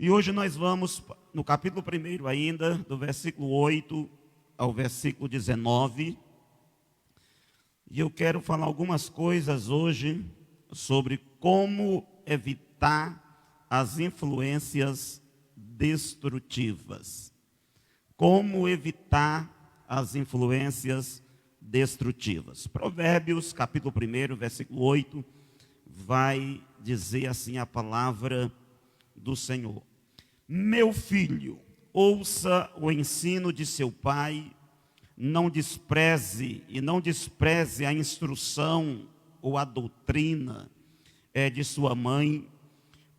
E hoje nós vamos no capítulo 1 ainda, do versículo 8 ao versículo 19. E eu quero falar algumas coisas hoje sobre como evitar as influências destrutivas. Como evitar as influências destrutivas. Provérbios, capítulo 1, versículo 8, vai dizer assim a palavra do Senhor: meu filho, ouça o ensino de seu pai, não despreze a instrução ou a doutrina de sua mãe,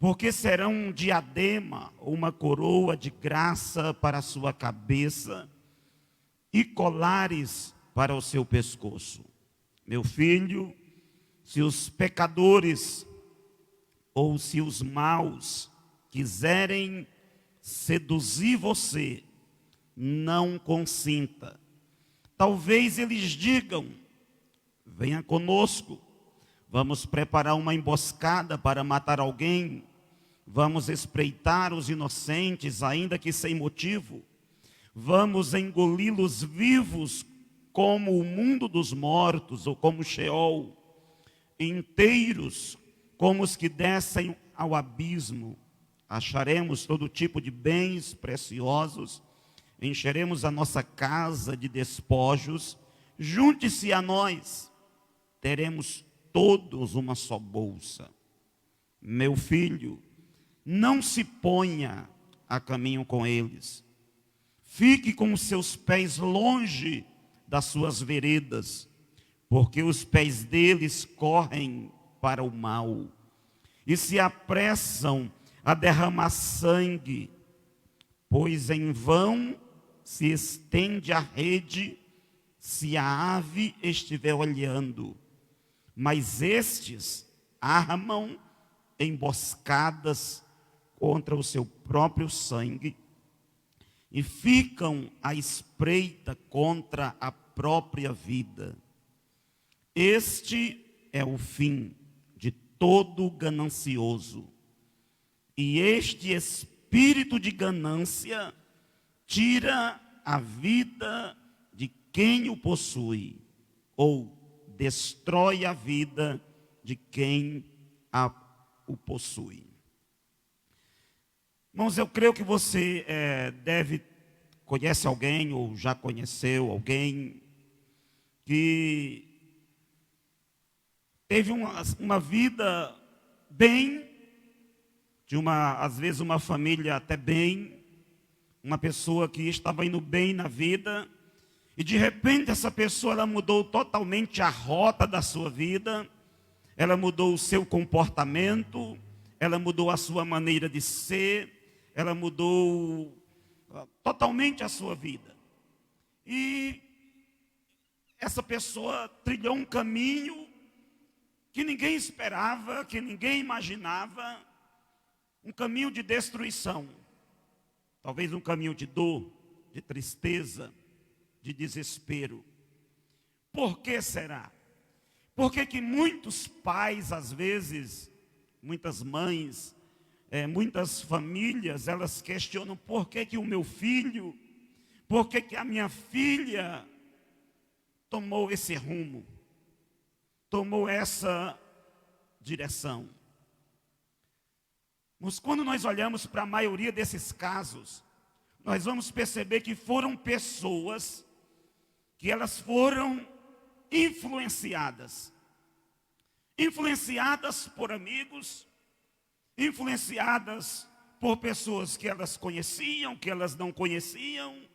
porque serão um diadema ou uma coroa de graça para a sua cabeça e colares para o seu pescoço. Meu filho, se os pecadores ou se os maus quiserem seduzir você, não consinta. Talvez eles digam: venha conosco, vamos preparar uma emboscada para matar alguém, vamos espreitar os inocentes, ainda que sem motivo, vamos engoli-los vivos como o mundo dos mortos, ou como Sheol, inteiros como os que descem ao abismo. Acharemos todo tipo de bens preciosos, encheremos a nossa casa de despojos. Junte-se a nós, teremos todos uma só bolsa. Meu filho, não se ponha a caminho com eles. Fique com os seus pés longe das suas veredas, porque os pés deles correm para o mal e se apressam a derramar sangue, pois em vão se estende a rede se a ave estiver olhando, mas estes armam emboscadas contra o seu próprio sangue e ficam à espreita contra a própria vida. Este é o fim de todo ganancioso, e este espírito de ganância tira a vida de quem o possui, ou destrói a vida de quem o possui. Irmãos, eu creio que você conhece alguém, ou já conheceu alguém, que teve uma vida bem, às vezes uma família até bem, uma pessoa que estava indo bem na vida, e de repente essa pessoa ela mudou totalmente a rota da sua vida, ela mudou o seu comportamento, ela mudou a sua maneira de ser, ela mudou totalmente a sua vida. E essa pessoa trilhou um caminho que ninguém esperava, que ninguém imaginava, um caminho de destruição, talvez um caminho de dor, de tristeza, de desespero. Por que será? Por que muitos pais, às vezes, muitas mães, muitas famílias, elas questionam: por que o meu filho, por que a minha filha tomou esse rumo, tomou essa direção? Mas quando nós olhamos para a maioria desses casos, nós vamos perceber que foram pessoas que elas foram influenciadas por amigos, influenciadas por pessoas que elas conheciam, que elas não conheciam,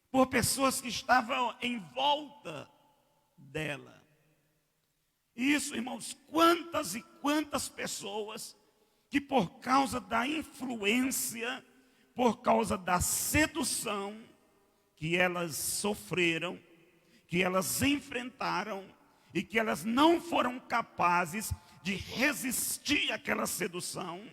por pessoas que estavam em volta dela. Isso, irmãos, quantas e quantas pessoas que por causa da influência, por causa da sedução que elas sofreram, que elas enfrentaram e que elas não foram capazes de resistir àquela sedução,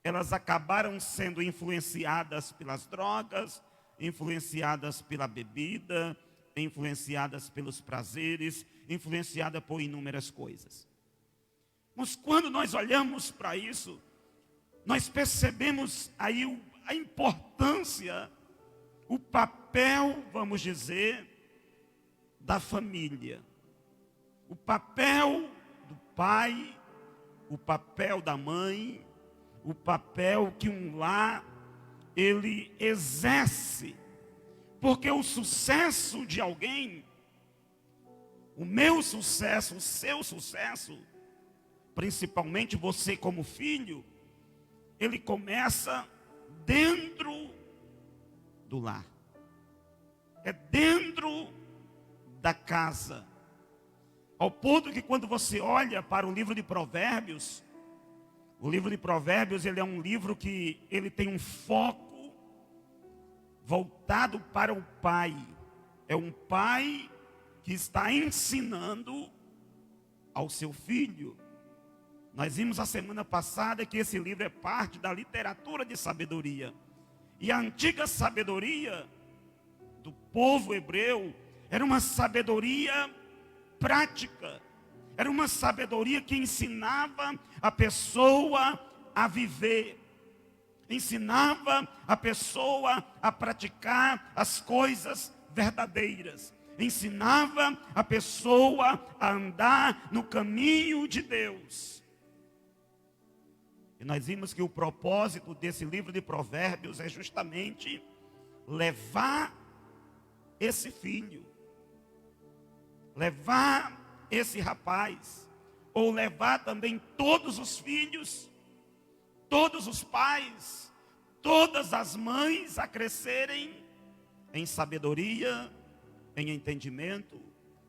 elas acabaram sendo influenciadas pelas drogas, influenciadas pela bebida, influenciadas pelos prazeres, influenciadas por inúmeras coisas. Mas quando nós olhamos para isso, nós percebemos aí a importância, o papel, vamos dizer, da família. O papel do pai, o papel da mãe, o papel que um lar, ele exerce. Porque o sucesso de alguém, o meu sucesso, o seu sucesso, principalmente você como filho, ele começa dentro do lar. É dentro da casa. Ao ponto que quando você olha para o livro de Provérbios, o livro de Provérbios, ele é um livro que ele tem um foco voltado para o pai. É um pai que está ensinando ao seu filho. Nós vimos a semana passada que esse livro é parte da literatura de sabedoria. E a antiga sabedoria do povo hebreu era uma sabedoria prática. Era uma sabedoria que ensinava a pessoa a viver. Ensinava a pessoa a praticar as coisas verdadeiras. Ensinava a pessoa a andar no caminho de Deus. E nós vimos que o propósito desse livro de Provérbios é justamente levar esse filho, levar esse rapaz, ou levar também todos os filhos, todos os pais, todas as mães a crescerem em sabedoria, em entendimento,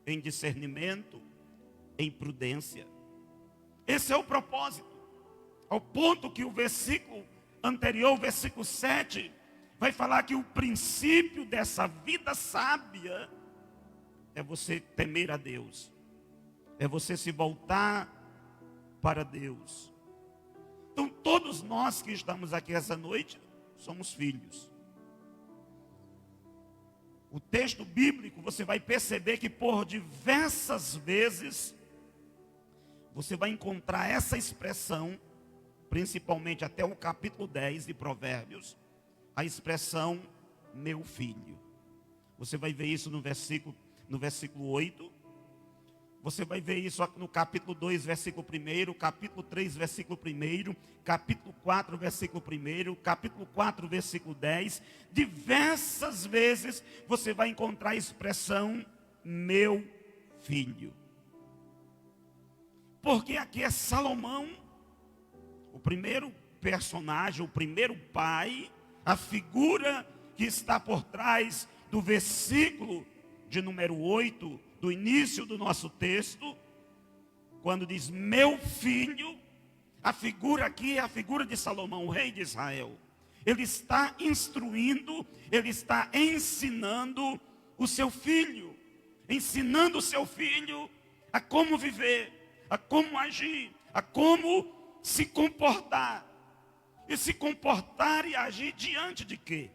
em discernimento, em prudência. Esse é o propósito. Ao ponto que o versículo anterior, o versículo 7, vai falar que o princípio dessa vida sábia é você temer a Deus. É você se voltar para Deus. Então todos nós que estamos aqui essa noite, somos filhos. O texto bíblico, você vai perceber que por diversas vezes, você vai encontrar essa expressão, principalmente até o capítulo 10 de Provérbios, a expressão meu filho. Você vai ver isso no versículo 8. Você vai ver isso no capítulo 2, versículo 1, capítulo 3, versículo 1, capítulo 4, versículo 1, capítulo 4, versículo 10. Diversas vezes você vai encontrar a expressão meu filho. Porque aqui é Salomão, o primeiro personagem, o primeiro pai, a figura que está por trás do versículo de número 8, do início do nosso texto, quando diz meu filho, a figura aqui é a figura de Salomão, o rei de Israel. Ele está instruindo, ele está ensinando o seu filho, ensinando o seu filho a como viver, a como agir, a como se comportar. E se comportar e agir diante de quê?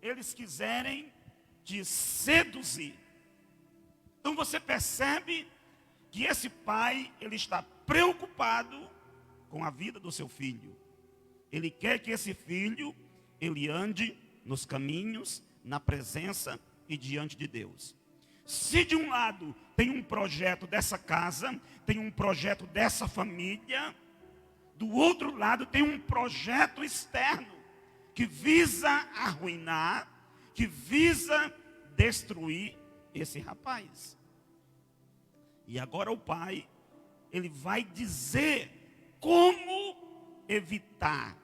Eles quiserem te seduzir. Então você percebe que esse pai, ele está preocupado com a vida do seu filho. Ele quer que esse filho, ele ande nos caminhos, na presença e diante de Deus. Se de um lado tem um projeto dessa casa, tem um projeto dessa família, do outro lado tem um projeto externo, que visa arruinar, que visa destruir esse rapaz. E agora o pai, ele vai dizer como evitar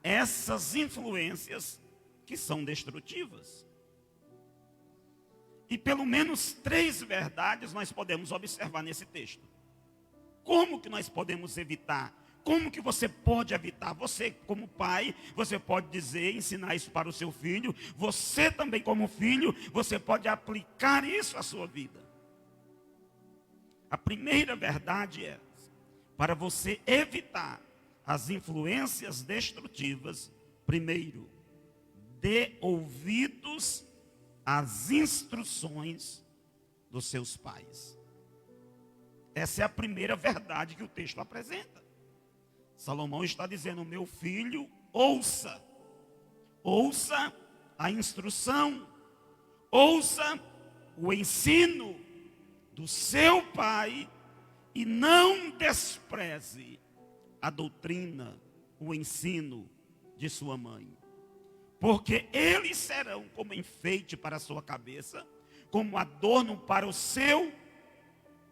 essas influências que são destrutivas. E pelo menos 3 verdades nós podemos observar nesse texto. Como que nós podemos evitar? Como que você pode evitar? Você, como pai, você pode dizer, ensinar isso para o seu filho. Você também, como filho, você pode aplicar isso à sua vida. A primeira verdade é, para você evitar as influências destrutivas, primeiro, dê ouvidos às instruções dos seus pais. Essa é a primeira verdade que o texto apresenta. Salomão está dizendo, meu filho, ouça a instrução, ouça o ensino do seu pai e não despreze a doutrina, o ensino de sua mãe. Porque eles serão como enfeite para a sua cabeça, como adorno para o seu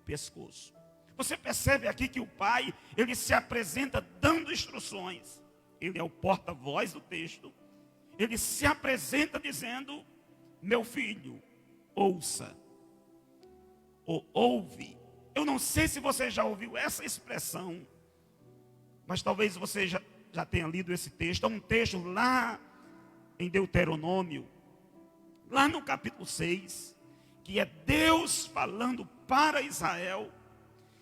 pescoço. Você percebe aqui que o pai, ele se apresenta dando instruções. Ele é o porta-voz do texto. Ele se apresenta dizendo, meu filho, ouça. Ou ouve. Eu não sei se você já ouviu essa expressão, mas talvez você já tenha lido esse texto. É um texto lá em Deuteronômio, lá no capítulo 6, que é Deus falando para Israel.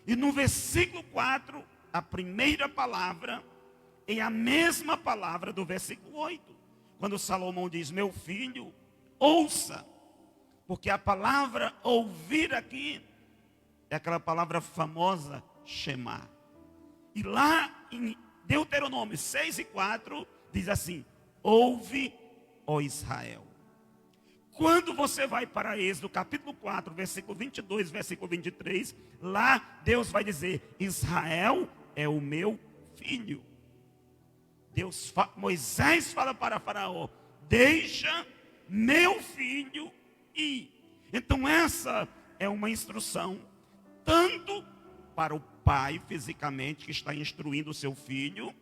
E no versículo 4, a primeira palavra é a mesma palavra do versículo 8. Quando Salomão diz, meu filho, ouça. Porque a palavra ouvir aqui é aquela palavra famosa, Shema. E lá em Deuteronômio 6 e 4, diz assim, ouve, ó Israel. Quando você vai para Êxodo, capítulo 4, versículo 22, versículo 23, lá Deus vai dizer, Israel é o meu filho. Moisés fala para Faraó, deixa meu filho ir. Então essa é uma instrução, tanto para o pai fisicamente, que está instruindo o seu filho,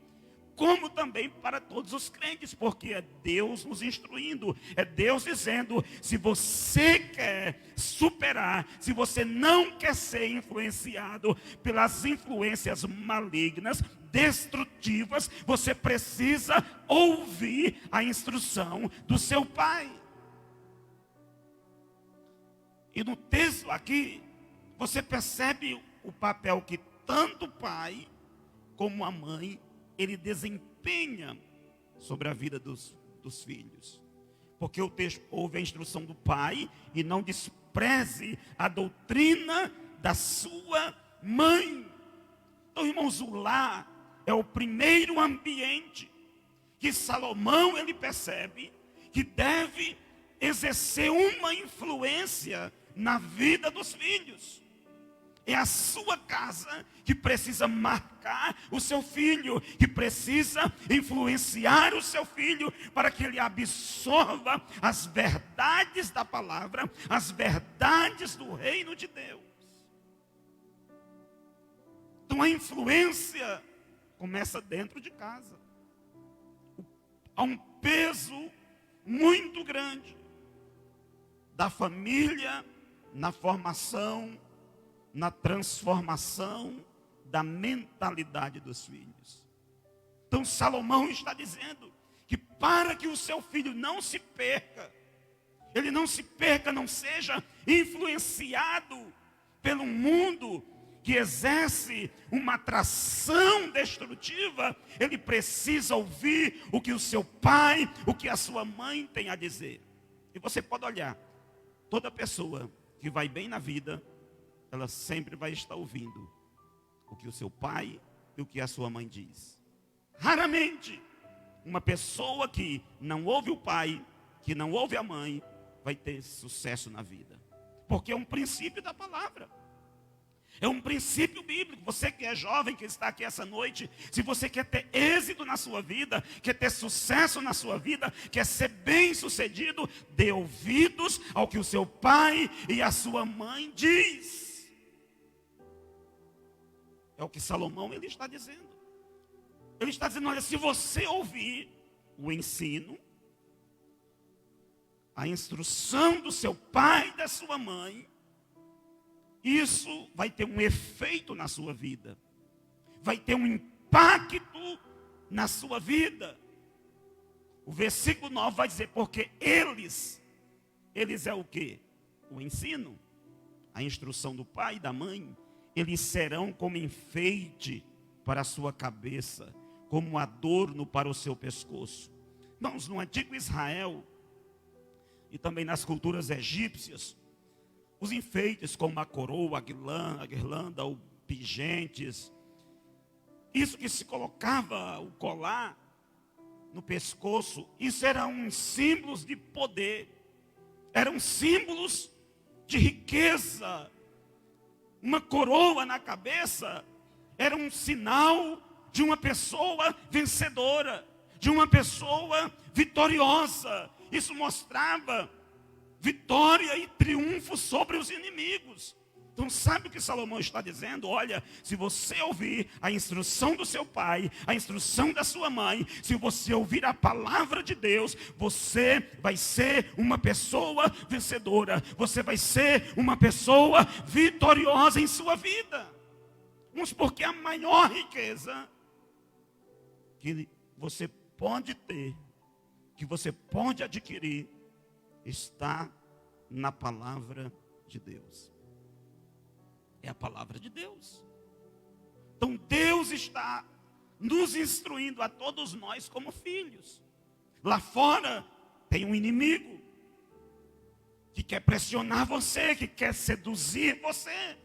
como também para todos os crentes, porque é Deus nos instruindo, é Deus dizendo, se você quer superar, se você não quer ser influenciado pelas influências malignas, destrutivas, você precisa ouvir a instrução do seu pai. E no texto aqui, você percebe o papel que tanto o pai como a mãe ele desempenha sobre a vida dos filhos. Porque o texto ouve a instrução do pai e não despreze a doutrina da sua mãe. Então, irmãos, o lar é o primeiro ambiente que Salomão ele percebe que deve exercer uma influência na vida dos filhos. É a sua casa que precisa marcar o seu filho, que precisa influenciar o seu filho para que ele absorva as verdades da palavra, as verdades do reino de Deus. Então a influência começa dentro de casa. Há um peso muito grande da família na formação, na transformação da mentalidade dos filhos. Então Salomão está dizendo que para que o seu filho não se perca, ele não se perca, não seja influenciado pelo mundo que exerce uma atração destrutiva, ele precisa ouvir o que o seu pai, o que a sua mãe tem a dizer. E você pode olhar, toda pessoa que vai bem na vida, ela sempre vai estar ouvindo o que o seu pai e o que a sua mãe diz. Raramente, uma pessoa que não ouve o pai, que não ouve a mãe, vai ter sucesso na vida. Porque é um princípio da palavra. É um princípio bíblico. Você que é jovem, que está aqui essa noite, se você quer ter êxito na sua vida, quer ter sucesso na sua vida, quer ser bem sucedido, dê ouvidos ao que o seu pai e a sua mãe diz. É o que Salomão ele está dizendo. Ele está dizendo, olha, se você ouvir o ensino, a instrução do seu pai e da sua mãe, isso vai ter um efeito na sua vida. Vai ter um impacto na sua vida. O versículo 9 vai dizer, porque eles é o quê? O ensino, a instrução do pai e da mãe, eles serão como enfeite para a sua cabeça, como adorno para o seu pescoço. Irmãos, no antigo Israel, e também nas culturas egípcias, os enfeites como a coroa, a guirlanda, ou pingentes, isso que se colocava, o colar no pescoço, isso eram símbolos de poder, eram símbolos de riqueza. Uma coroa na cabeça era um sinal de uma pessoa vencedora, de uma pessoa vitoriosa. Isso mostrava vitória e triunfo sobre os inimigos. Então sabe o que Salomão está dizendo? Olha, se você ouvir a instrução do seu pai, a instrução da sua mãe, se você ouvir a palavra de Deus, você vai ser uma pessoa vencedora. Você vai ser uma pessoa vitoriosa em sua vida. Mas porque a maior riqueza que você pode ter, que você pode adquirir, está na palavra de Deus. É a palavra de Deus. Então Deus está nos instruindo a todos nós como filhos. Lá fora tem um inimigo que quer pressionar você, que quer seduzir você.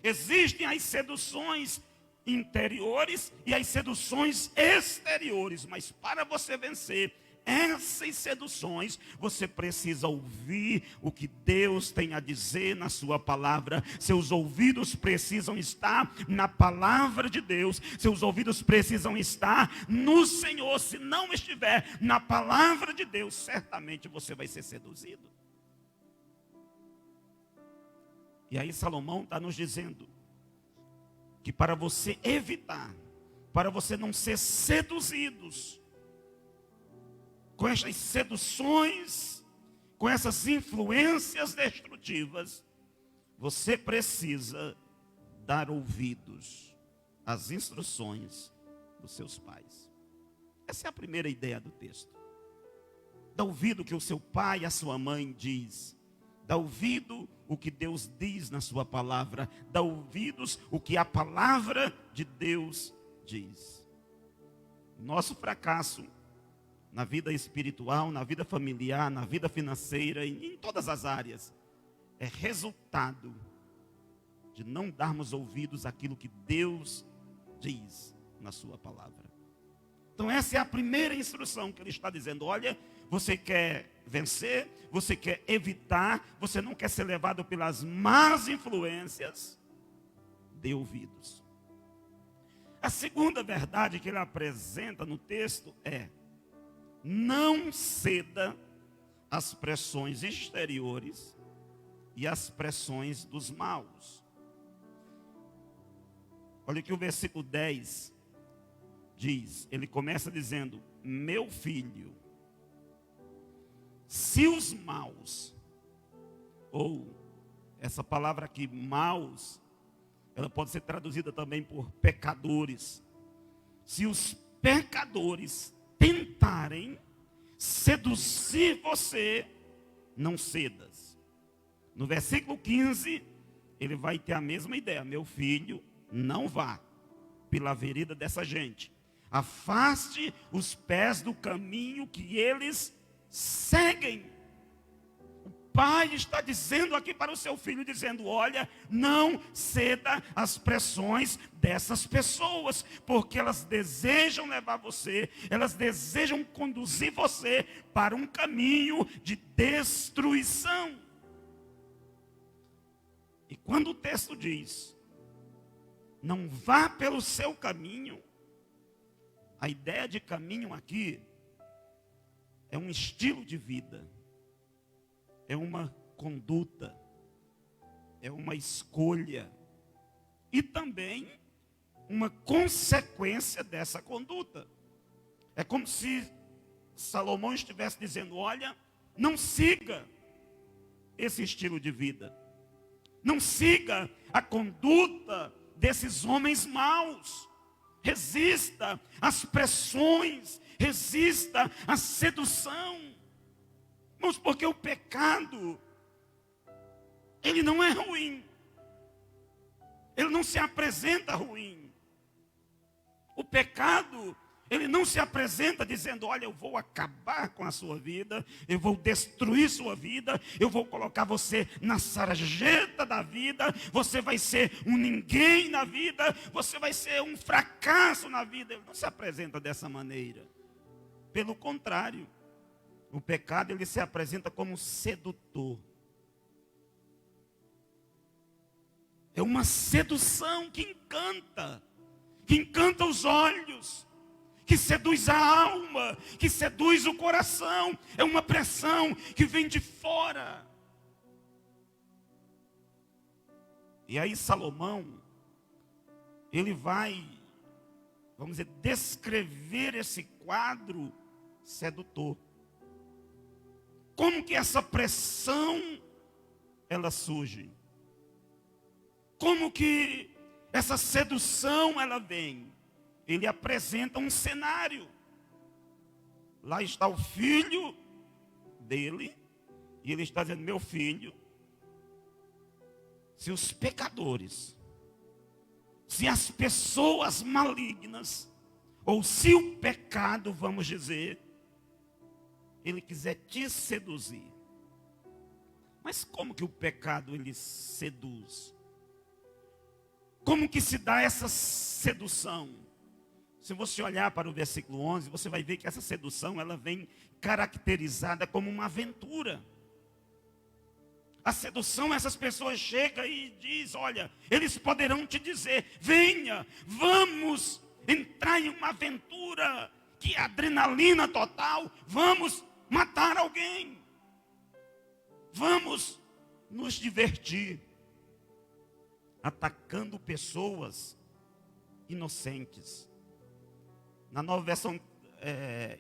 Existem as seduções interiores e as seduções exteriores, mas para você vencer essas seduções, você precisa ouvir o que Deus tem a dizer na sua palavra. Seus ouvidos precisam estar na palavra de Deus. Seus ouvidos precisam estar no Senhor. Se não estiver na palavra de Deus, certamente você vai ser seduzido. E aí Salomão está nos dizendo que para você evitar, para você não ser seduzidos com essas seduções, com essas influências destrutivas, você precisa dar ouvidos às instruções dos seus pais. Essa é a primeira ideia do texto. Dá ouvido o que o seu pai e a sua mãe diz. Dá ouvido o que Deus diz na sua palavra. Dá ouvidos o que a palavra de Deus diz. Nosso fracasso na vida espiritual, na vida familiar, na vida financeira, em todas as áreas, é resultado de não darmos ouvidos àquilo que Deus diz na sua palavra. Então essa é a primeira instrução que ele está dizendo. Olha, você quer vencer, você quer evitar, você não quer ser levado pelas más influências, dê ouvidos. A segunda verdade que ele apresenta no texto é: não ceda às pressões exteriores e às pressões dos maus. Olha que o versículo 10 diz, ele começa dizendo: meu filho, se os maus, ou essa palavra aqui, maus, ela pode ser traduzida também por pecadores. Se os pecadores tentarem seduzir você, não cedas. No versículo 15, ele vai ter a mesma ideia: meu filho, não vá pela vereda dessa gente. Afaste os pés do caminho que eles seguem. O pai está dizendo aqui para o seu filho, dizendo: olha, não ceda às pressões dessas pessoas, porque elas desejam levar você, elas desejam conduzir você para um caminho de destruição. E quando o texto diz não vá pelo seu caminho. A ideia de caminho aqui é um estilo de vida, é uma conduta, é uma escolha e também uma consequência dessa conduta. É como se Salomão estivesse dizendo: olha, não siga esse estilo de vida, não siga a conduta desses homens maus, resista às pressões, resista à sedução. Mas porque o pecado, ele não é ruim, ele não se apresenta ruim. O pecado, ele não se apresenta dizendo: olha, eu vou acabar com a sua vida, eu vou destruir sua vida, eu vou colocar você na sarjeta da vida, você vai ser um ninguém na vida, você vai ser um fracasso na vida. Ele não se apresenta dessa maneira. Pelo contrário, o pecado, ele se apresenta como sedutor. É uma sedução que encanta os olhos, que seduz a alma, que seduz o coração. É uma pressão que vem de fora. E aí Salomão, ele vai, vamos dizer, descrever esse quadro sedutor. Como que essa pressão, ela surge? Como que essa sedução, ela vem? Ele apresenta um cenário. Lá está o filho dele, e ele está dizendo: meu filho, se os pecadores, se as pessoas malignas, ou se o pecado, vamos dizer, ele quiser te seduzir. Mas como que o pecado, ele seduz? Como que se dá essa sedução? Se você olhar para o versículo 11, você vai ver que essa sedução, ela vem caracterizada como uma aventura. A sedução, essas pessoas chegam e dizem: olha, eles poderão te dizer: venha, vamos entrar em uma aventura, que é adrenalina total, vamos matar alguém, vamos nos divertir, atacando pessoas inocentes. Na nova versão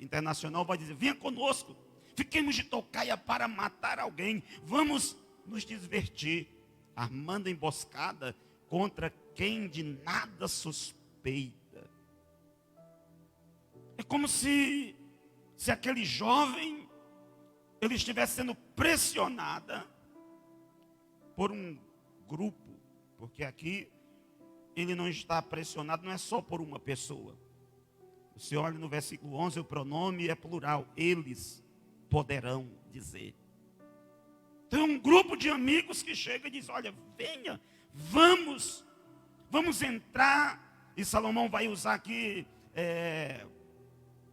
internacional vai dizer: venha conosco, fiquemos de tocaia para matar alguém, vamos nos divertir, armando emboscada contra quem de nada suspeita. É como se aquele jovem, ele estivesse sendo pressionada por um grupo, porque aqui ele não está pressionado, não é só por uma pessoa. Você olha no versículo 11, o pronome é plural: eles poderão dizer. Tem um grupo de amigos que chega e diz: olha, venha, vamos entrar. E Salomão vai usar aqui,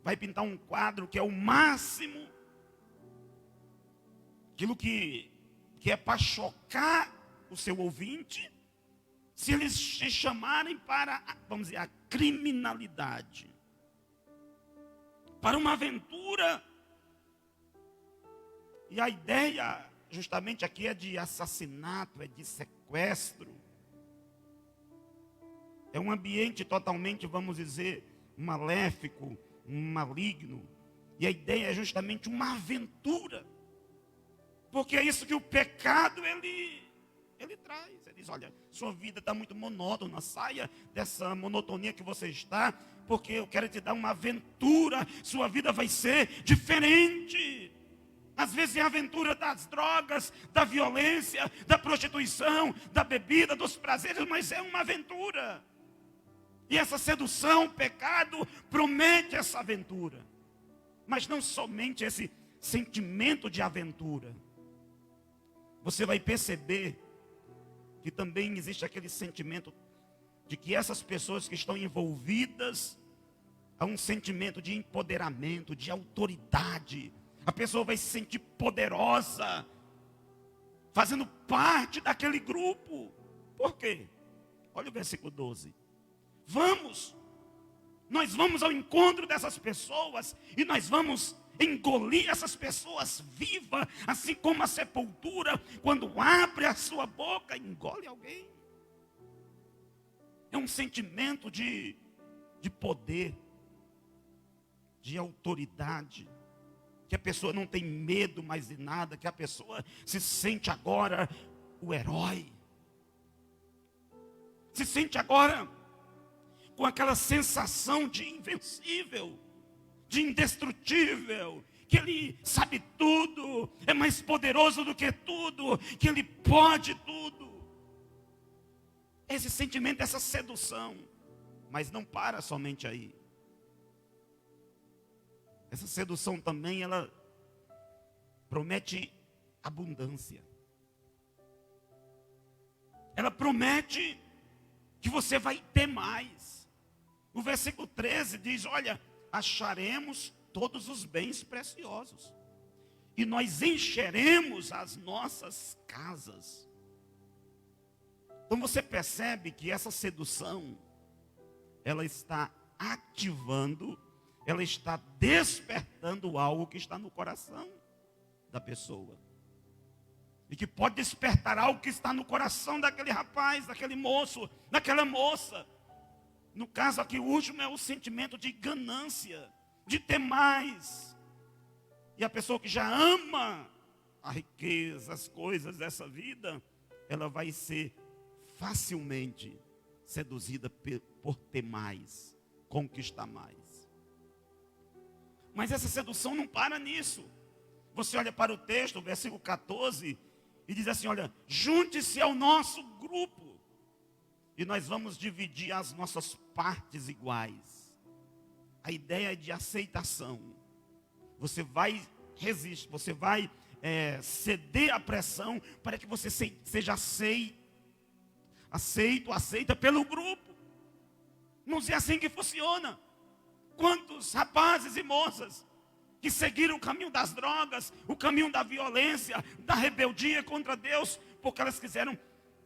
vai pintar um quadro que é o máximo, aquilo que é para chocar o seu ouvinte, se eles te chamarem para, vamos dizer, a criminalidade, para uma aventura. E a ideia justamente aqui é de assassinato, é de sequestro. É um ambiente totalmente, vamos dizer, maléfico, maligno. E a ideia é justamente uma aventura. Porque é isso que o pecado, ele traz. Ele diz: olha, sua vida está muito monótona, saia dessa monotonia que você está, porque eu quero te dar uma aventura, sua vida vai ser diferente. Às vezes é a aventura das drogas, da violência, da prostituição, da bebida, dos prazeres, mas é uma aventura. E essa sedução, o pecado, promete essa aventura. Mas não somente esse sentimento de aventura. Você vai perceber que também existe aquele sentimento de que essas pessoas que estão envolvidas, há um sentimento de empoderamento, de autoridade. A pessoa vai se sentir poderosa, fazendo parte daquele grupo. Por quê? Olha o versículo 12. Vamos. Nós vamos ao encontro dessas pessoas e nós vamos engolir essas pessoas vivas, assim como a sepultura, quando abre a sua boca, engole alguém. É um sentimento de poder, de autoridade, que a pessoa não tem medo mais de nada, que a pessoa se sente agora o herói, se sente agora com aquela sensação de invencível, de indestrutível, que ele sabe tudo, é mais poderoso do que tudo, que ele pode tudo. Esse sentimento, essa sedução, mas não para somente aí. Essa sedução também, ela promete abundância. Ela promete que você vai ter mais. O versículo 13 diz, olha, acharemos todos os bens preciosos, e nós encheremos as nossas casas. Então você percebe que essa sedução, ela está ativando, ela está despertando algo que está no coração da pessoa. E que pode despertar algo que está no coração daquele rapaz, daquele moço, daquela moça. No caso aqui, o último é o sentimento de ganância, de ter mais. E a pessoa que já ama a riqueza, as coisas dessa vida, ela vai ser facilmente seduzida por ter mais, conquistar mais. Mas essa sedução não para nisso. Você olha para o texto, o versículo 14, e diz assim, olha, junte-se ao nosso grupo, e nós vamos dividir as nossas partes iguais. A ideia é de aceitação. Você vai resistir, você vai ceder à pressão para que você seja aceita pelo grupo. Não é assim que funciona. Quantos rapazes e moças que seguiram o caminho das drogas, o caminho da violência, da rebeldia contra Deus, porque elas quiseram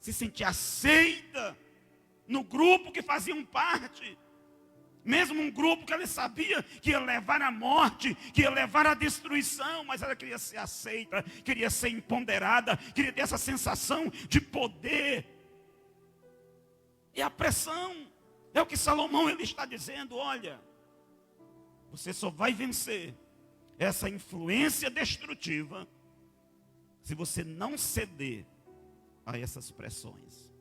se sentir aceita no grupo que faziam parte, mesmo um grupo que ela sabia que ia levar à morte, que ia levar à destruição, mas ela queria ser aceita, queria ser empoderada, queria ter essa sensação de poder. E a pressão, é o que Salomão ele está dizendo, olha, você só vai vencer essa influência destrutiva se você não ceder a essas pressões.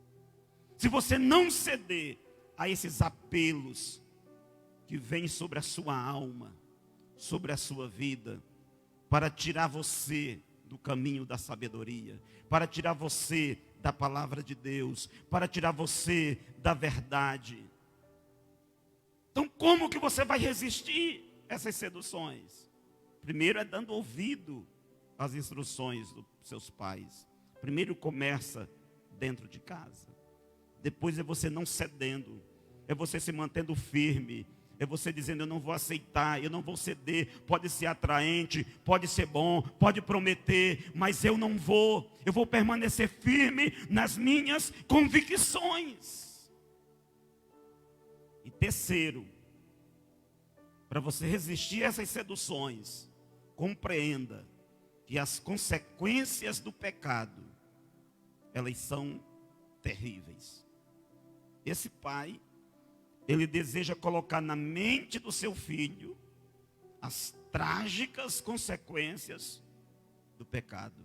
Se você não ceder a esses apelos que vêm sobre a sua alma, sobre a sua vida, para tirar você do caminho da sabedoria, para tirar você da palavra de Deus, para tirar você da verdade. Então, como que você vai resistir a essas seduções? Primeiro é dando ouvido às instruções dos seus pais. Primeiro começa dentro de casa. Depois é você não cedendo, é você se mantendo firme, é você dizendo, eu não vou aceitar, eu não vou ceder. Pode ser atraente, pode ser bom, pode prometer, mas eu não vou. Eu vou permanecer firme nas minhas convicções. E terceiro, para você resistir a essas seduções, compreenda que as consequências do pecado, elas são terríveis. Esse pai, ele deseja colocar na mente do seu filho as trágicas consequências do pecado.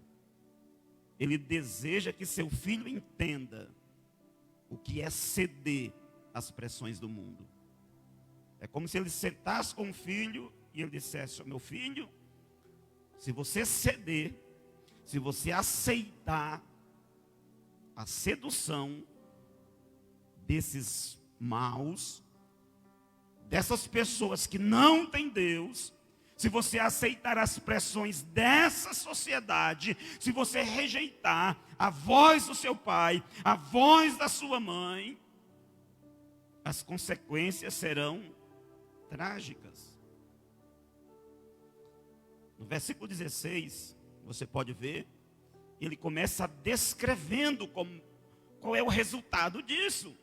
Ele deseja que seu filho entenda o que é ceder às pressões do mundo. É como se ele sentasse com o filho e ele dissesse, meu filho, se você ceder, se você aceitar a sedução desses maus, dessas pessoas que não têm Deus, se você aceitar as pressões dessa sociedade, se você rejeitar a voz do seu pai, a voz da sua mãe, as consequências serão trágicas. No versículo 16, você pode ver, ele começa descrevendo qual é o resultado disso.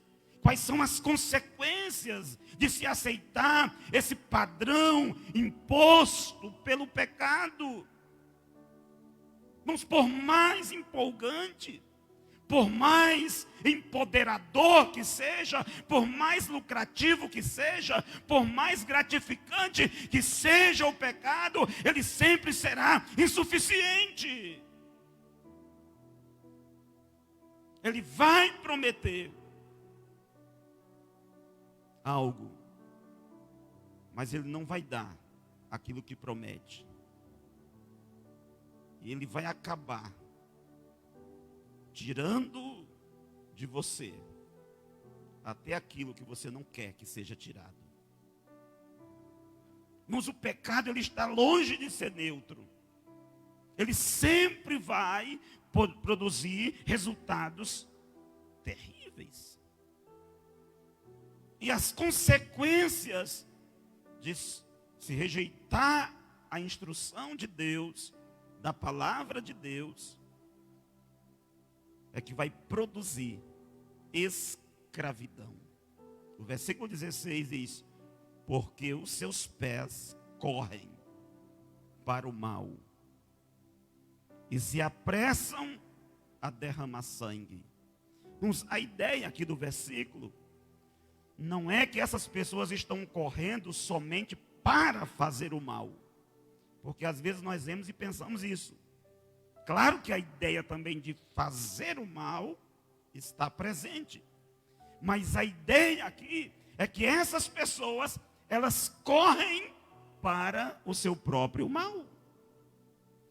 Quais são as consequências de se aceitar esse padrão imposto pelo pecado? Vamos, por mais empolgante, por mais empoderador que seja, por mais lucrativo que seja, por mais gratificante que seja o pecado, ele sempre será insuficiente. Ele vai prometer algo, mas ele não vai dar aquilo que promete. E ele vai acabar tirando de você até aquilo que você não quer que seja tirado. Mas o pecado, ele está longe de ser neutro. Ele sempre vai produzir resultados terríveis. E as consequências de se rejeitar a instrução de Deus, da palavra de Deus, é que vai produzir escravidão. O versículo 16 diz: porque os seus pés correm para o mal e se apressam a derramar sangue. A ideia aqui do versículo não é que essas pessoas estão correndo somente para fazer o mal, porque às vezes nós vemos e pensamos isso. Claro que a ideia também de fazer o mal está presente, mas a ideia aqui é que essas pessoas, elas correm para o seu próprio mal.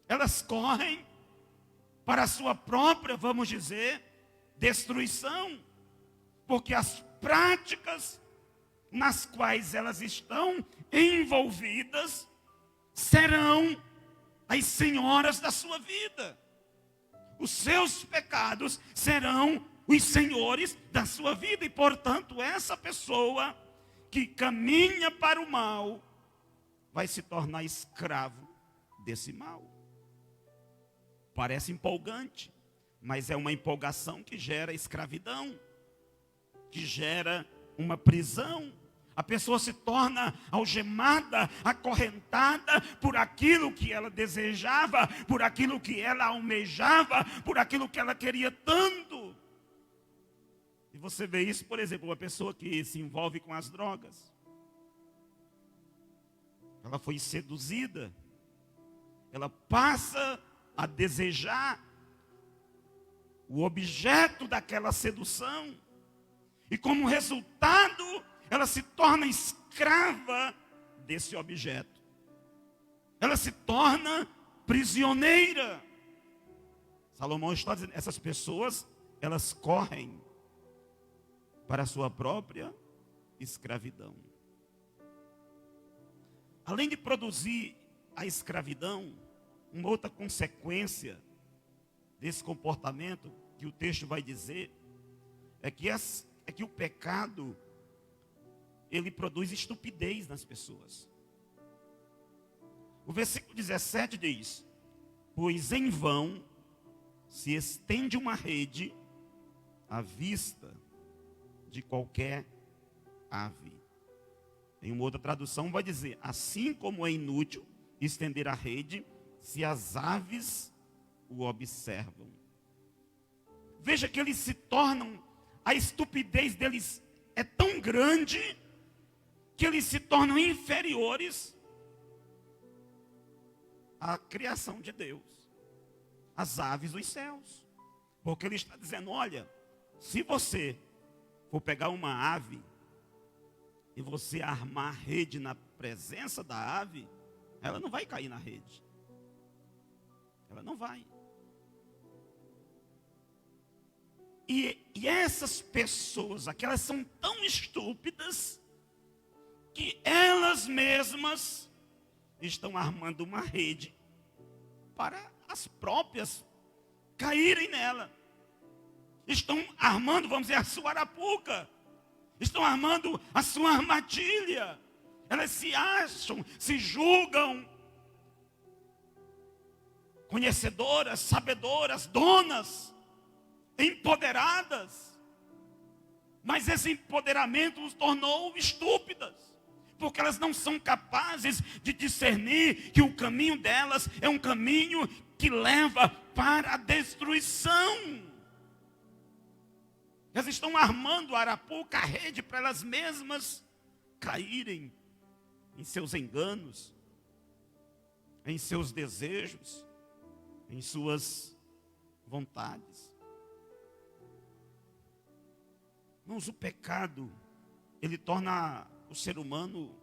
Elas correm para a sua própria, vamos dizer, destruição, porque as práticas nas quais elas estão envolvidas serão as senhoras da sua vida. Os seus pecados serão os senhores da sua vida. E, portanto, essa pessoa que caminha para o mal vai se tornar escravo desse mal. Parece empolgante, mas é uma empolgação que gera escravidão, que gera uma prisão. A pessoa se torna algemada, acorrentada por aquilo que ela desejava, por aquilo que ela almejava, por aquilo que ela queria tanto. E você vê isso, por exemplo, uma pessoa que se envolve com as drogas. Ela foi seduzida, ela passa a desejar o objeto daquela sedução, e como resultado, ela se torna escrava desse objeto. Ela se torna prisioneira. Salomão está dizendo, essas pessoas, elas correm para a sua própria escravidão. Além de produzir a escravidão, uma outra consequência desse comportamento que o texto vai dizer é que o pecado, ele produz estupidez nas pessoas. O versículo 17 diz: pois em vão se estende uma rede à vista de qualquer ave. Em uma outra tradução vai dizer: assim como é inútil estender a rede se as aves o observam. Veja que eles se tornam, a estupidez deles é tão grande que eles se tornam inferiores à criação de Deus, as aves dos céus. Porque ele está dizendo, olha, se você for pegar uma ave e você armar rede na presença da ave, ela não vai cair na rede. Ela não vai. E essas pessoas, aquelas são tão estúpidas que elas mesmas estão armando uma rede para as próprias caírem nela. Estão armando, vamos dizer, a sua arapuca. Estão armando a sua armadilha. Elas se acham, se julgam conhecedoras, sabedoras, donas, empoderadas. Mas esse empoderamento os tornou estúpidas, porque elas não são capazes de discernir que o caminho delas é um caminho que leva para a destruição. Elas estão armando a arapuca, a rede, para elas mesmas caírem em seus enganos, em seus desejos, em suas vontades. Irmãos, o pecado, ele torna o ser humano,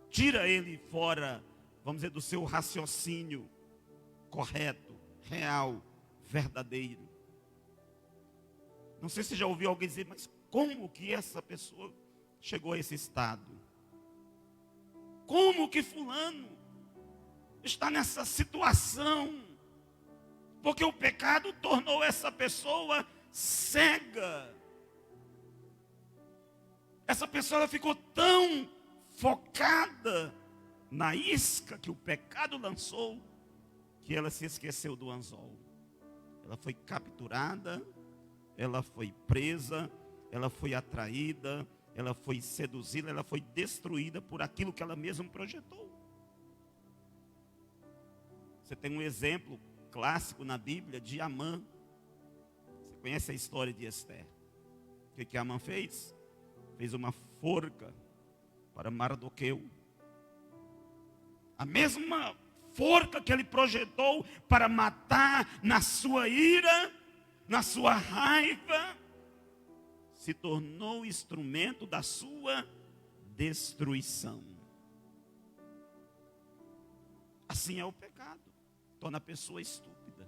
tira ele fora, vamos dizer, do seu raciocínio correto, real, verdadeiro. Não sei se já ouviu alguém dizer, mas como que essa pessoa chegou a esse estado? Como que fulano está nessa situação? Porque o pecado tornou essa pessoa cega. Essa pessoa ficou tão focada na isca que o pecado lançou, que ela se esqueceu do anzol. Ela foi capturada, ela foi presa, ela foi atraída, ela foi seduzida, ela foi destruída por aquilo que ela mesma projetou. Você tem um exemplo clássico na Bíblia de Amã. Você conhece a história de Esther? O que Amã fez? Fez uma forca para Mardoqueu. A mesma forca que ele projetou para matar na sua ira, na sua raiva, se tornou instrumento da sua destruição. Assim é o pecado. Torna a pessoa estúpida,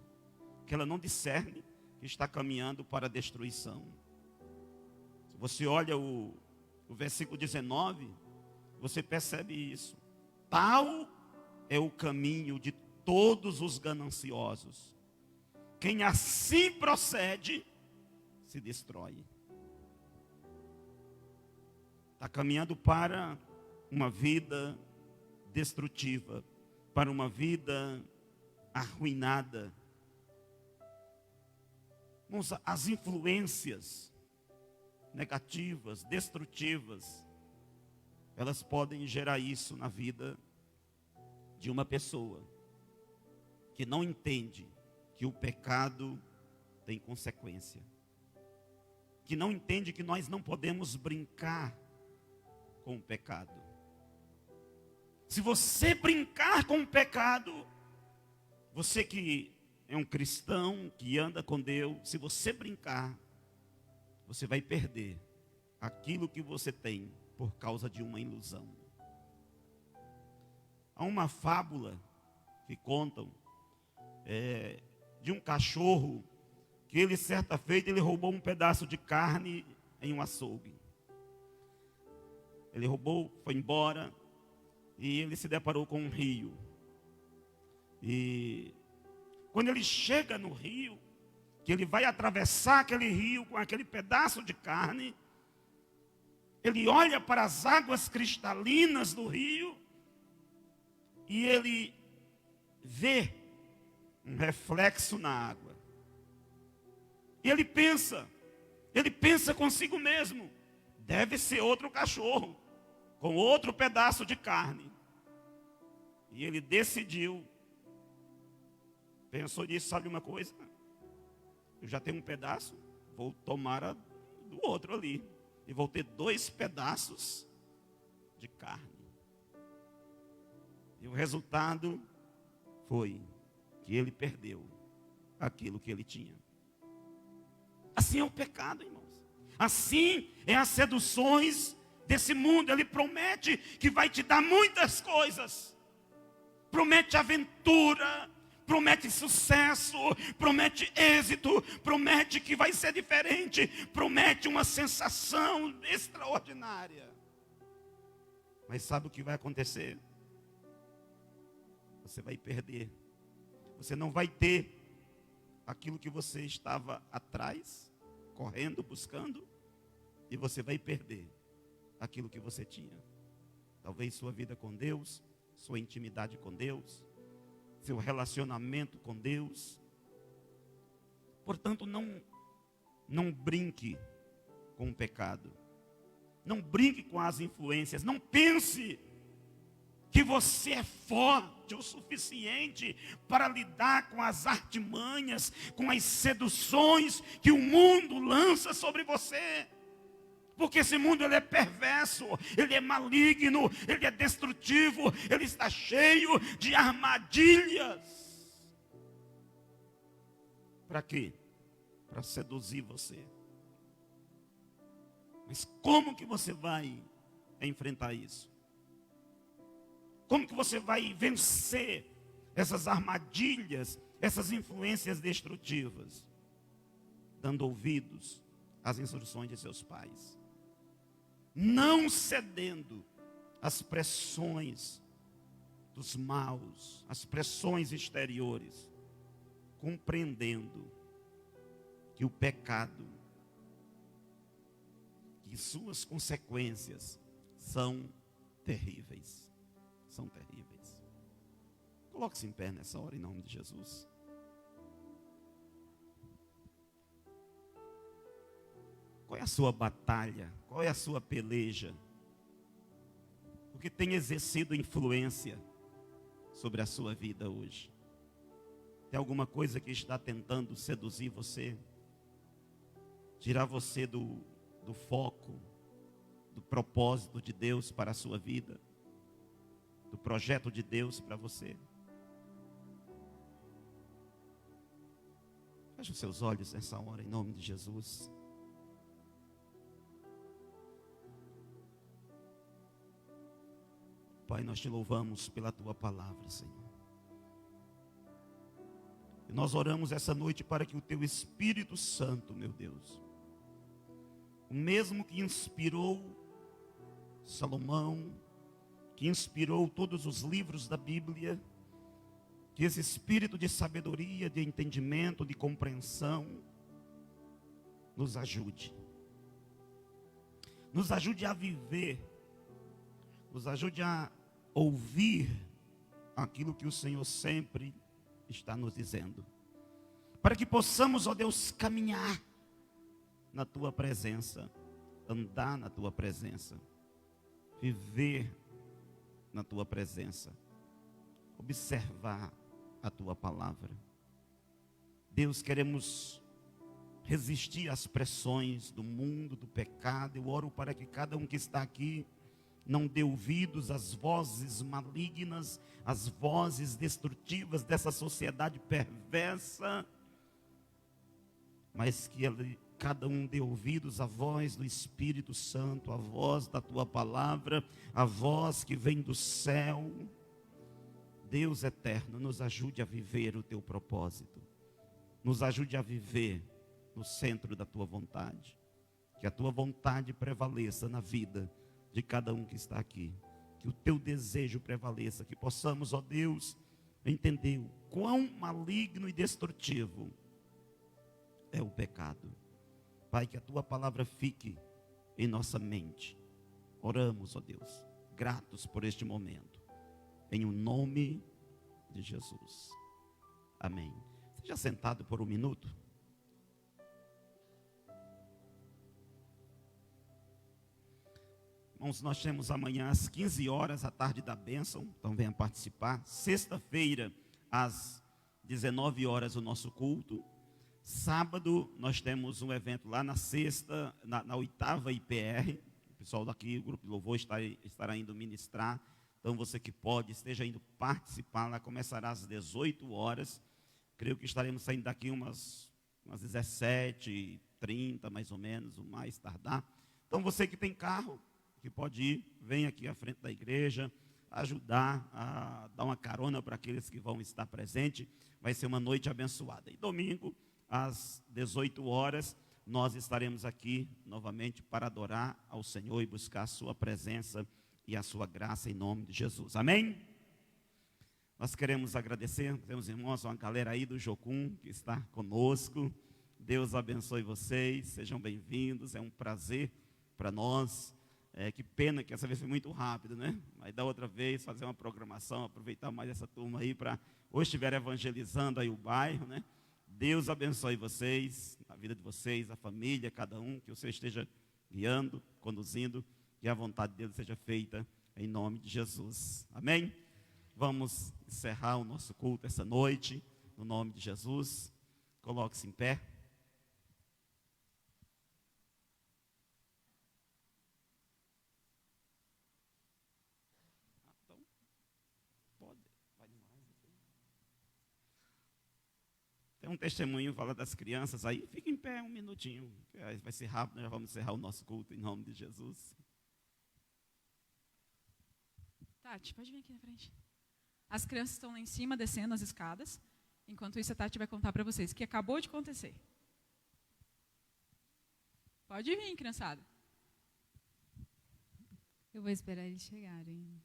que ela não discerne que está caminhando para a destruição. Se você olha o versículo 19, você percebe isso. Tal é o caminho de todos os gananciosos. Quem assim procede, se destrói. Está caminhando para uma vida destrutiva, para uma vida arruinada. As influências negativas, destrutivas, elas podem gerar isso na vida de uma pessoa que não entende que o pecado tem consequência, que não entende que nós não podemos brincar com o pecado. Se você brincar com o pecado, você que é um cristão, que anda com Deus, se você brincar, você vai perder aquilo que você tem por causa de uma ilusão. Há uma fábula que contam de um cachorro que ele, certa feita, ele roubou um pedaço de carne em um açougue. Ele roubou, foi embora e ele se deparou com um rio. E quando ele chega no rio, que ele vai atravessar aquele rio com aquele pedaço de carne, ele olha para as águas cristalinas do rio e ele vê um reflexo na água. E ele pensa consigo mesmo, deve ser outro cachorro, com outro pedaço de carne. E ele decidiu, pensou nisso, sabe uma coisa? Eu já tenho um pedaço, vou tomar do outro ali. E vou ter 2 pedaços de carne. E o resultado foi que ele perdeu aquilo que ele tinha. Assim é o pecado, irmãos. Assim é as seduções desse mundo. Ele promete que vai te dar muitas coisas. Promete aventura, promete sucesso, promete êxito, promete que vai ser diferente, promete uma sensação extraordinária. Mas sabe o que vai acontecer? Você vai perder. Você não vai ter aquilo que você estava atrás, correndo, buscando, e você vai perder aquilo que você tinha. Talvez sua vida com Deus, sua intimidade com Deus, seu relacionamento com Deus. Portanto, não brinque com o pecado. Não brinque com as influências. Não pense que você é forte o suficiente para lidar com as artimanhas, com as seduções que o mundo lança sobre você. Porque esse mundo ele é perverso, ele é maligno, ele é destrutivo, ele está cheio de armadilhas. Para quê? Para seduzir você. Mas como que você vai enfrentar isso? Como que você vai vencer essas armadilhas, essas influências destrutivas? Dando ouvidos às instruções de seus pais. Não cedendo às pressões dos maus, às pressões exteriores. Compreendendo que o pecado, que suas consequências são terríveis. São terríveis. Coloque-se em pé nessa hora em nome de Jesus. Qual é a sua batalha? Qual é a sua peleja? O que tem exercido influência sobre a sua vida hoje? Tem alguma coisa que está tentando seduzir você? Tirar você do foco, do propósito de Deus para a sua vida? Do projeto de Deus para você? Feche os seus olhos nessa hora em nome de Jesus. Pai, nós te louvamos pela tua palavra, Senhor. E nós oramos essa noite para que o teu Espírito Santo, meu Deus, o mesmo que inspirou Salomão, que inspirou todos os livros da Bíblia, que esse espírito de sabedoria, de entendimento, de compreensão, nos ajude. Nos ajude a viver, nos ajude a ouvir aquilo que o Senhor sempre está nos dizendo. Para que possamos, ó Deus, caminhar na tua presença, andar na tua presença, viver na tua presença, observar a tua palavra. Deus, queremos resistir às pressões do mundo, do pecado. Eu oro para que cada um que está aqui não dê ouvidos às vozes malignas, às vozes destrutivas dessa sociedade perversa, mas que cada um dê ouvidos à voz do Espírito Santo, à voz da tua palavra, a voz que vem do céu. Deus eterno, nos ajude a viver o teu propósito, nos ajude a viver no centro da tua vontade, que a tua vontade prevaleça na vida de cada um que está aqui, que o teu desejo prevaleça, que possamos, ó Deus, entender o quão maligno e destrutivo é o pecado. Pai, que a tua palavra fique em nossa mente. Oramos, ó Deus, gratos por este momento, em o nome de Jesus. Amém. Seja sentado por um minuto. Irmãos, nós temos amanhã às 15 horas, a tarde da bênção, então venha participar. Sexta-feira, às 19 horas, o nosso culto. Sábado, nós temos um evento lá na sexta, na oitava IPR. O pessoal daqui, o grupo de louvor, estará indo ministrar. Então, você que pode, esteja indo participar. Lá começará às 18 horas. Creio que estaremos saindo daqui umas 17h30, mais ou menos, o mais tardar. Então, você que tem carro, que pode ir, vem aqui à frente da igreja, ajudar a dar uma carona para aqueles que vão estar presentes. Vai ser uma noite abençoada. E domingo, às 18 horas, nós estaremos aqui novamente para adorar ao Senhor e buscar a sua presença e a sua graça em nome de Jesus. Amém? Nós queremos agradecer, temos irmãos, uma galera aí do Jocum que está conosco. Deus abençoe vocês, sejam bem-vindos, é um prazer para nós. Que pena que essa vez foi muito rápido, né? Mas da outra vez fazer uma programação, aproveitar mais essa turma aí para hoje estiver evangelizando aí o bairro, né? Deus abençoe vocês, a vida de vocês, a família, cada um, que você esteja guiando, conduzindo, que a vontade dele seja feita em nome de Jesus. Amém? Vamos encerrar o nosso culto essa noite, no nome de Jesus. Coloque-se em pé. Tem um testemunho, fala das crianças aí. Fica em pé um minutinho. Vai ser rápido, nós já vamos encerrar o nosso culto em nome de Jesus. Tati, pode vir aqui na frente. As crianças estão lá em cima, descendo as escadas. Enquanto isso, a Tati vai contar para vocês o que acabou de acontecer. Pode vir, criançada. Eu vou esperar eles chegarem.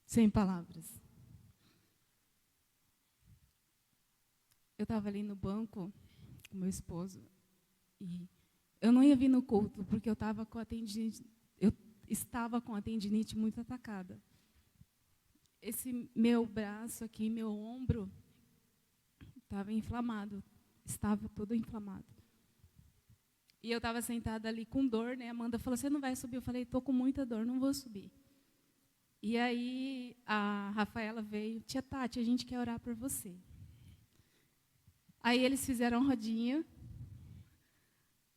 Sem palavras. Eu estava ali no banco com meu esposo e eu não ia vir no culto porque eu estava com a tendinite muito atacada. Esse meu braço aqui, meu ombro, estava inflamado, estava todo inflamado. E eu estava sentada ali com dor, né? A Amanda falou: "Você não vai subir?" Eu falei: "Estou com muita dor, não vou subir." E aí a Rafaela veio: "Tia Tati, a gente quer orar por você." Aí eles fizeram rodinha.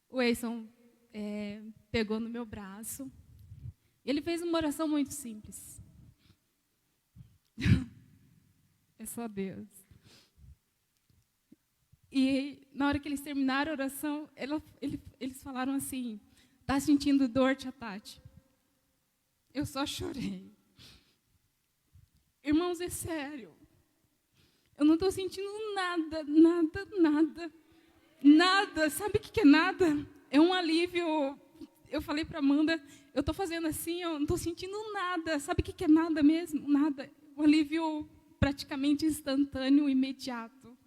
O Eison pegou no meu braço. Ele fez uma oração muito simples. É só Deus. E na hora que eles terminaram a oração, eles falaram assim: "Está sentindo dor, tia Tati?" Eu só chorei. Irmãos, é sério. Eu não estou sentindo nada, nada, nada. Nada. Sabe o que é nada? É um alívio. Eu falei para a Amanda, eu estou fazendo assim, eu não estou sentindo nada. Sabe o que é nada mesmo? Nada. Um alívio praticamente instantâneo, imediato.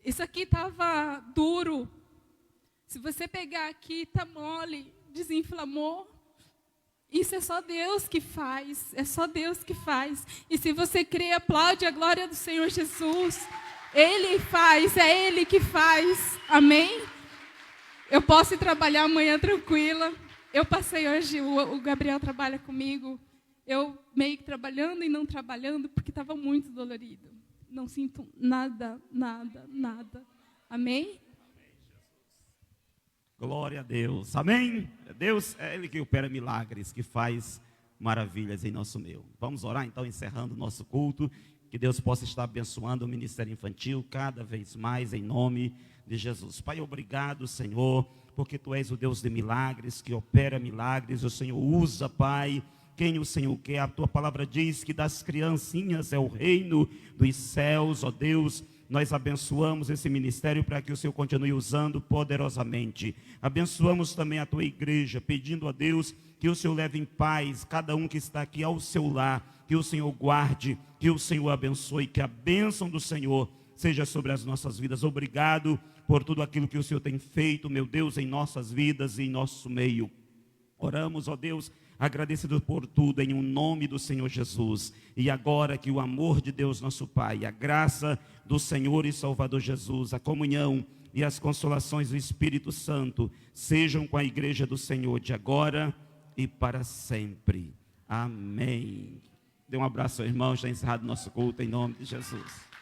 Isso aqui estava duro. Se você pegar aqui, está mole, desinflamou. Isso é só Deus que faz, é só Deus que faz. E se você crê, aplaude a glória do Senhor Jesus. Ele faz, é Ele que faz. Amém? Eu posso ir trabalhar amanhã tranquila. Eu passei hoje, o Gabriel trabalha comigo. Eu meio que trabalhando e não trabalhando, porque estava muito dolorido. Não sinto nada, nada, nada. Amém? Glória a Deus, amém? Deus é Ele que opera milagres, que faz maravilhas em nosso meio. Vamos orar então, encerrando o nosso culto. Que Deus possa estar abençoando o ministério infantil cada vez mais, em nome de Jesus. Pai, obrigado, Senhor, porque Tu és o Deus de milagres, que opera milagres. O Senhor usa, Pai, quem o Senhor quer. A Tua palavra diz que das criancinhas é o reino dos céus, ó Deus. Nós abençoamos esse ministério para que o Senhor continue usando poderosamente. Abençoamos também a Tua igreja, pedindo a Deus que o Senhor leve em paz cada um que está aqui ao seu lar, que o Senhor guarde, que o Senhor abençoe, que a bênção do Senhor seja sobre as nossas vidas. Obrigado por tudo aquilo que o Senhor tem feito, meu Deus, em nossas vidas e em nosso meio. Oramos, ó Deus, agradecido por tudo, em nome do Senhor Jesus. E agora que o amor de Deus nosso Pai, a graça do Senhor e Salvador Jesus, a comunhão e as consolações do Espírito Santo sejam com a igreja do Senhor de agora e para sempre. Amém. Dê um abraço ao irmão, está encerrado nosso culto em nome de Jesus.